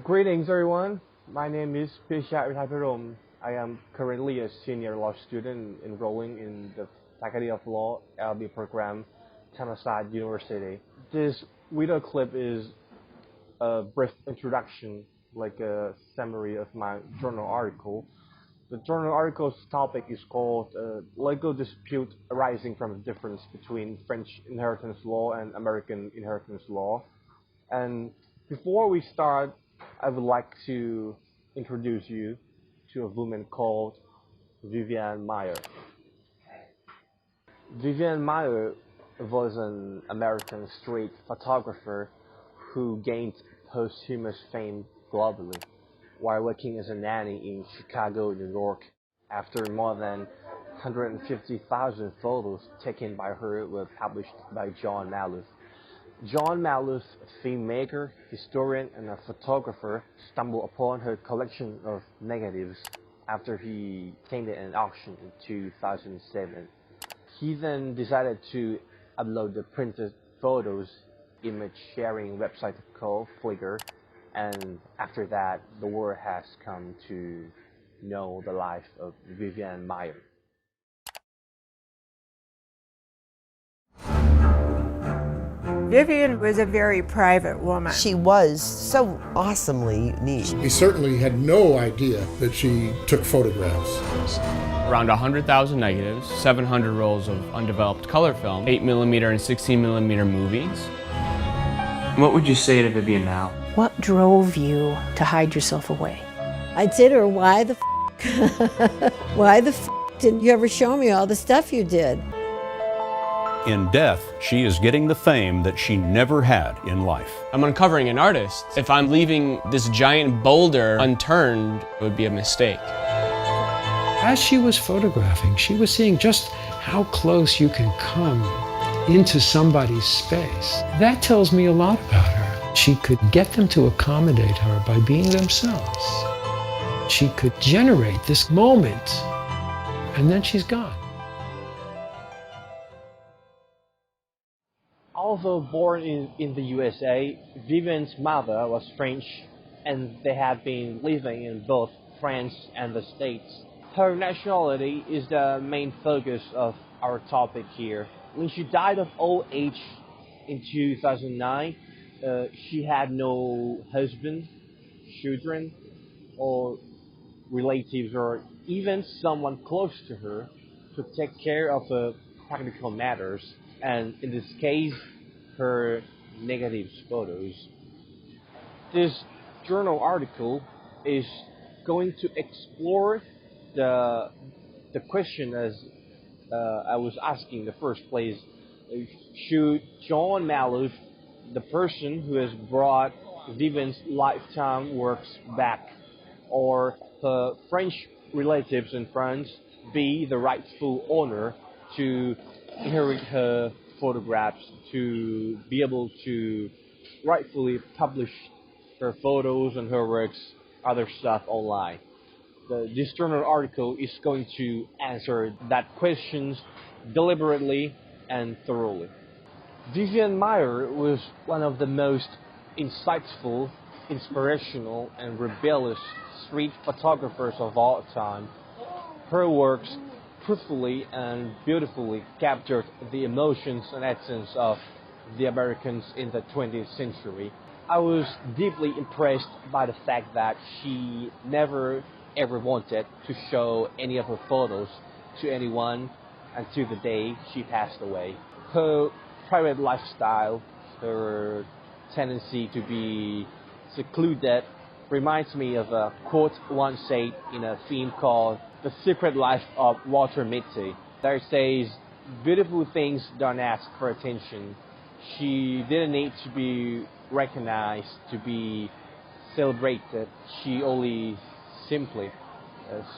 Greetings, everyone. My name is Pisha Rithapirom. I am currently a senior law student enrolling in the Faculty of Law LB program, Thammasat University. This video clip is a brief introduction, like a summary of my journal article. The journal article's topic is called Legal Dispute Arising from the Difference Between French Inheritance Law and American Inheritance Law. And before we start, I would like to introduce you to a woman called Vivian Maier. Vivian Maier was an American street photographer who gained posthumous fame globally while working as a nanny in Chicago, New York. After more than 150,000 photos taken by her were published by John Maloof. John Maloof, a filmmaker, historian, and a photographer, stumbled upon her collection of negatives after he attended an auction in 2007. He then decided to upload the printed photos image sharing website called Flickr, and after that, the world has come to know the life of Vivian Maier. Vivian was a very private woman. She was so awesomely unique. He certainly had no idea that she took photographs. Around 100,000 negatives, 700 rolls of undeveloped color film, 8mm and 16mm movies. What would you say to Vivian now? What drove you to hide yourself away? I'd say to her, why the why the didn't you ever show me all the stuff you did? In death, she is getting the fame that she never had in life. I'm uncovering an artist. If I'm leaving this giant boulder unturned, it would be a mistake. As she was photographing, she was seeing just how close you can come into somebody's space. That tells me a lot about her. She could get them to accommodate her by being themselves. She could generate this moment, and then she's gone. Although born in the USA, Vivian's mother was French, and they had been living in both France and the States. Her nationality is the main focus of our topic here. When she died of old age in 2009, she had no husband, children, or relatives, or even someone close to her to take care of practical matters, and in this case, her negative photos. This journal article is going to explore the question as I was asking in the first place. Should John Maloof, the person who has brought Vivian's lifetime works back, or her French relatives in France, be the rightful owner to inherit her photographs, to be able to rightfully publish her photos and her works, other stuff online? This journal article is going to answer that questions deliberately and thoroughly. Vivian Maier was one of the most insightful, inspirational, and rebellious street photographers of all time. Her works truthfully and beautifully captured the emotions and essence of the Americans in the 20th century. I was deeply impressed by the fact that she never ever wanted to show any of her photos to anyone until the day she passed away. Her private lifestyle, her tendency to be secluded, reminds me of a quote once said in a film called The Secret Life of Walter Mitty. There it says, "Beautiful things don't ask for attention." She didn't need to be recognized, to be celebrated. She only simply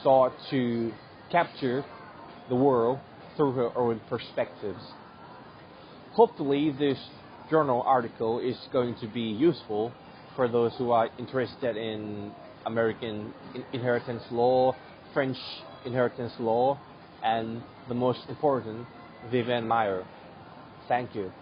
sought to capture the world through her own perspectives. Hopefully this journal article is going to be useful for those who are interested in American inheritance law, French inheritance law, and the most important, Vivian Maier. Thank you.